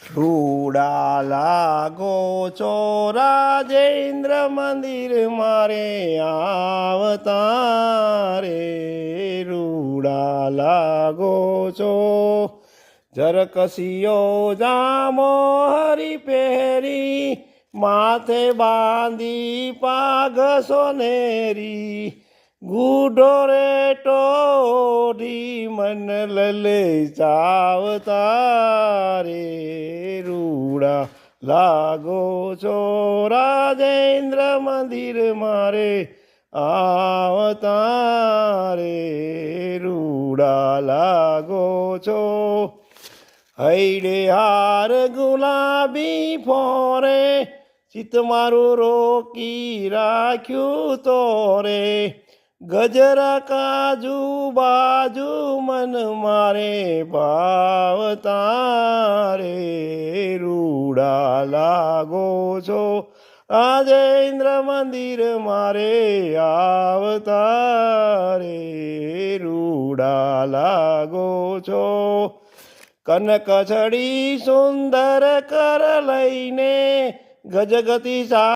રૂડા લાગો છો રાજેન્દ્ર મંદિર મારે આવતા રે રૂડા લાગો છો જરકસીયો જામો હરી પહેરી માથે બાંધી પાઘ સોનેરી ગુઢો રે ટોઢી મન લલે ચાવતા રે રૂડા લાગો છો રાજેન્દ્ર મંદિર મારે આવતા રે રૂડા લાગો છો હૈડે હાર ગુલાબી ફોરે ચિત મારું રોકી રાખ્યું તો રે ગજરા કાજુ બાજુ મન મારે ભાવતા રે રૂડા લાગો છો રાજેન્દ્ર મંદિર મારે આવતા રે રૂડા લાગો છો કનક છડી સુંદર કર લઈને ગજગતી સા